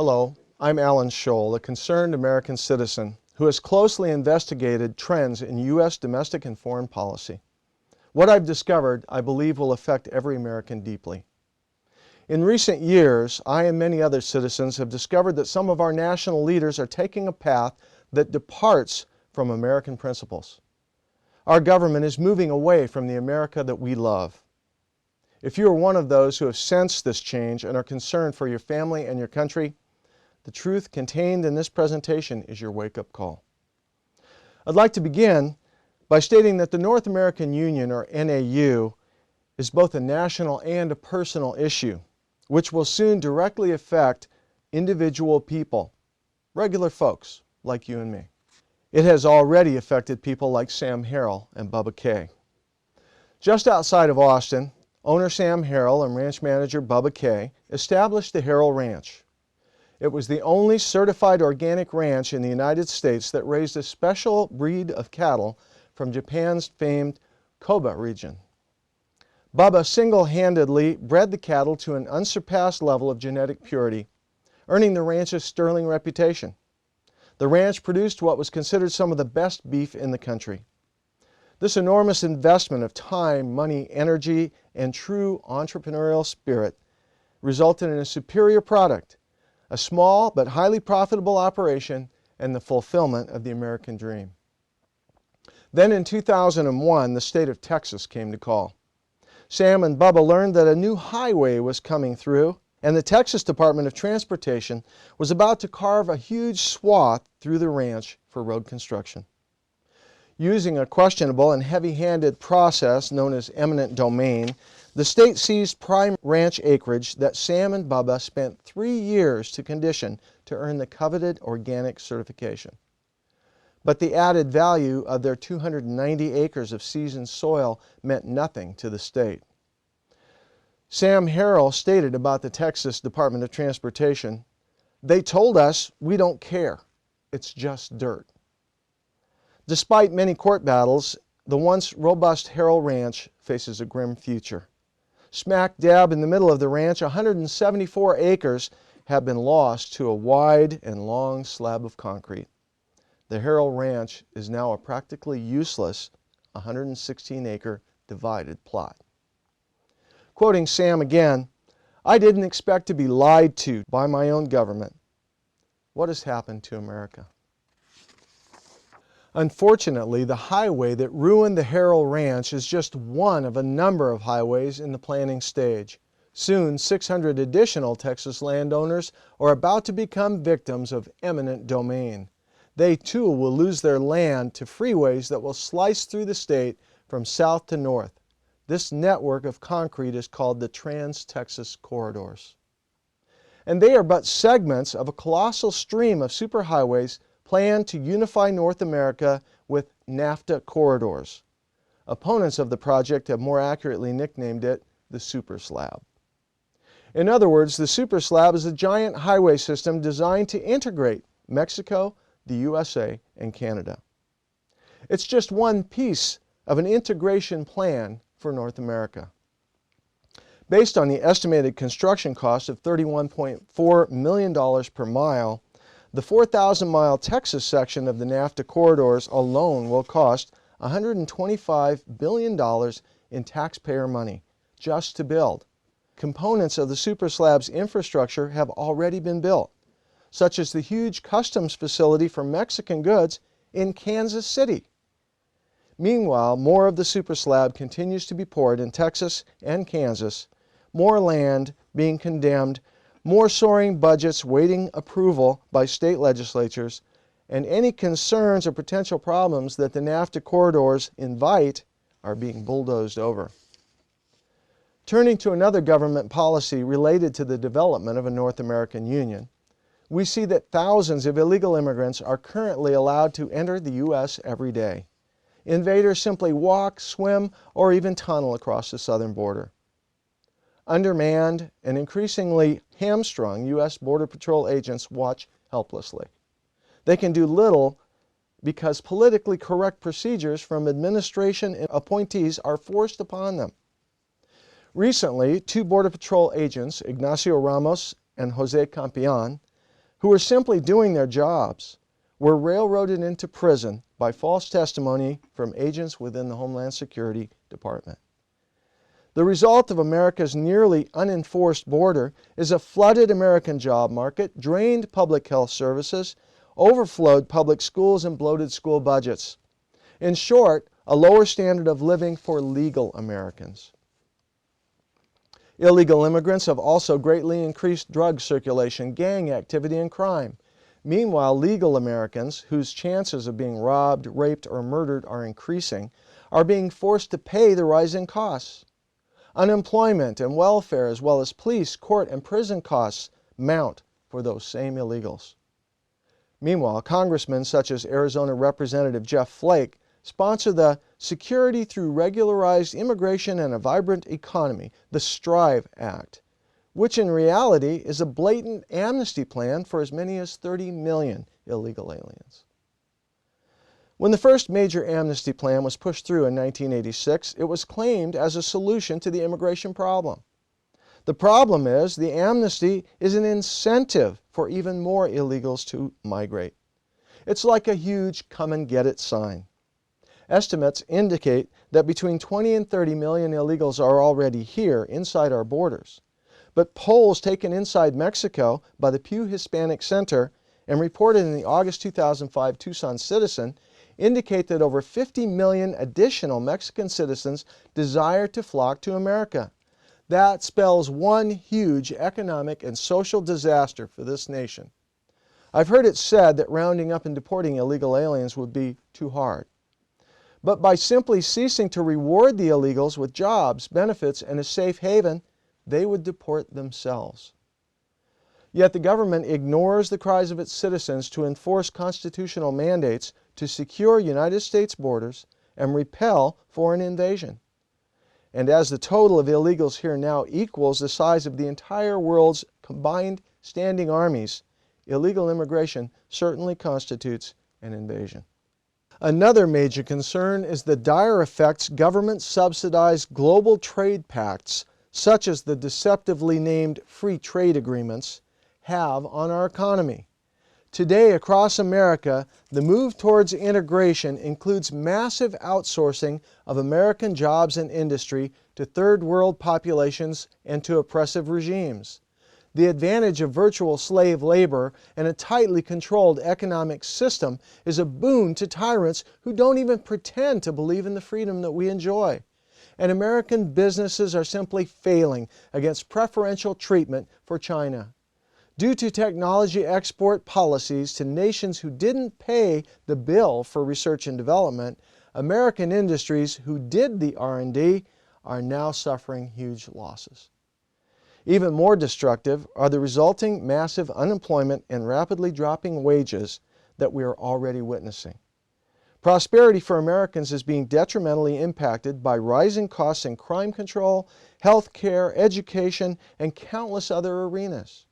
Hello, I'm Alan Scholl, a concerned American citizen who has closely investigated trends in U.S. domestic and foreign policy. What I've discovered, I believe, will affect every American deeply. In recent years, I and many other citizens have discovered that some of our national leaders are taking a path that departs from American principles. Our government is moving away from the America that we love. If you are one of those who have sensed this change and are concerned for your family and your country, the truth contained in this presentation is your wake-up call. I'd like to begin by stating that the North American Union, or NAU, is both a national and a personal issue, which will soon directly affect individual people, regular folks like you and me. It has already affected people like Sam Harrell and Bubba Kay. Just outside of Austin, owner Sam Harrell and ranch manager Bubba Kay established the Harrell Ranch. It was the only certified organic ranch in the United States that raised a special breed of cattle from Japan's famed Kobe region. Bubba single-handedly bred the cattle to an unsurpassed level of genetic purity, earning the ranch's sterling reputation. The ranch produced what was considered some of the best beef in the country. This enormous investment of time, money, energy, and true entrepreneurial spirit resulted in a superior product, a small but highly profitable operation, and the fulfillment of the American dream. Then in 2001, the state of Texas came to call. Sam and Bubba learned that a new highway was coming through, and the Texas Department of Transportation was about to carve a huge swath through the ranch for road construction. Using a questionable and heavy-handed process known as eminent domain, the state seized prime ranch acreage that Sam and Bubba spent 3 years to condition to earn the coveted organic certification. But the added value of their 290 acres of seasoned soil meant nothing to the state. Sam Harrell stated about the Texas Department of Transportation, "They told us we don't care. It's just dirt." Despite many court battles, the once robust Harrell Ranch faces a grim future. Smack dab in the middle of the ranch, 174 acres have been lost to a wide and long slab of concrete. The Harrell Ranch is now a practically useless 116-acre divided plot. Quoting Sam again, "I didn't expect to be lied to by my own government. What has happened to America?" Unfortunately, the highway that ruined the Harrell Ranch is just one of a number of highways in the planning stage. Soon, 600 additional Texas landowners are about to become victims of eminent domain. They too will lose their land to freeways that will slice through the state from south to north. This network of concrete is called the Trans-Texas Corridors. And they are but segments of a colossal stream of superhighways planned to unify North America with NAFTA corridors. Opponents of the project have more accurately nicknamed it the Super Slab. In other words, the Super Slab is a giant highway system designed to integrate Mexico, the USA, and Canada. It's just one piece of an integration plan for North America. Based on the estimated construction cost of $31.4 million per mile, the 4,000-mile Texas section of the NAFTA corridors alone will cost $125 billion in taxpayer money just to build. Components of the Super Slab's infrastructure have already been built, such as the huge customs facility for Mexican goods in Kansas City. Meanwhile, more of the Super Slab continues to be poured in Texas and Kansas, more land being condemned, more soaring budgets waiting approval by state legislatures, and any concerns or potential problems that the NAFTA corridors invite are being bulldozed over. Turning to another government policy related to the development of a North American Union, we see that thousands of illegal immigrants are currently allowed to enter the U.S. every day. Invaders simply walk, swim, or even tunnel across the southern border. Undermanned and increasingly hamstrung U.S. Border Patrol agents watch helplessly. They can do little because politically correct procedures from administration and appointees are forced upon them. Recently, 2 Border Patrol agents, Ignacio Ramos and Jose Campion, who were simply doing their jobs, were railroaded into prison by false testimony from agents within the Homeland Security Department. The result of America's nearly unenforced border is a flooded American job market, drained public health services, overflowed public schools, and bloated school budgets. In short, a lower standard of living for legal Americans. Illegal immigrants have also greatly increased drug circulation, gang activity, and crime. Meanwhile, legal Americans, whose chances of being robbed, raped, or murdered are increasing, are being forced to pay the rising costs. Unemployment and welfare, as well as police, court, and prison costs mount for those same illegals. Meanwhile, congressmen such as Arizona Representative Jeff Flake sponsor the Security Through Regularized Immigration and a Vibrant Economy, the STRIVE Act, which in reality is a blatant amnesty plan for as many as 30 million illegal aliens. When the first major amnesty plan was pushed through in 1986, it was claimed as a solution to the immigration problem. The problem is the amnesty is an incentive for even more illegals to migrate. It's like a huge come and get it sign. Estimates indicate that between 20 and 30 million illegals are already here inside our borders. But polls taken inside Mexico by the Pew Hispanic Center and reported in the August 2005 Tucson Citizen indicate that over 50 million additional Mexican citizens desire to flock to America. That spells one huge economic and social disaster for this nation. I've heard it said that rounding up and deporting illegal aliens would be too hard. But by simply ceasing to reward the illegals with jobs, benefits, and a safe haven, they would deport themselves. Yet the government ignores the cries of its citizens to enforce constitutional mandates to secure United States borders and repel foreign invasion. And as the total of illegals here now equals the size of the entire world's combined standing armies, illegal immigration certainly constitutes an invasion. Another major concern is the dire effects government-subsidized global trade pacts, such as the deceptively named free trade agreements, have on our economy. Today, across America, the move towards integration includes massive outsourcing of American jobs and industry to third world populations and to oppressive regimes. The advantage of virtual slave labor and a tightly controlled economic system is a boon to tyrants who don't even pretend to believe in the freedom that we enjoy. And American businesses are simply failing against preferential treatment for China. Due to technology export policies to nations who didn't pay the bill for research and development, American industries who did the R&D are now suffering huge losses. Even more destructive are the resulting massive unemployment and rapidly dropping wages that we are already witnessing. Prosperity for Americans is being detrimentally impacted by rising costs in crime control, health care, education, and countless other arenas.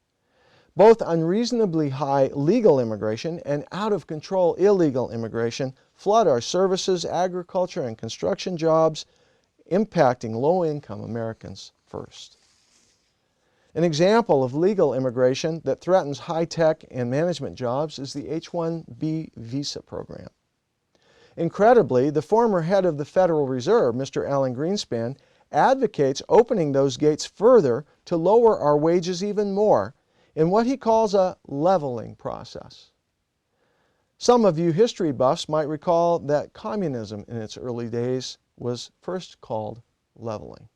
Both unreasonably high legal immigration and out-of-control illegal immigration flood our services, agriculture, and construction jobs, impacting low-income Americans first. An example of legal immigration that threatens high-tech and management jobs is the H-1B visa program. Incredibly, the former head of the Federal Reserve, Mr. Alan Greenspan, advocates opening those gates further to lower our wages even more in what he calls a leveling process. Some of you history buffs might recall that communism in its early days was first called leveling.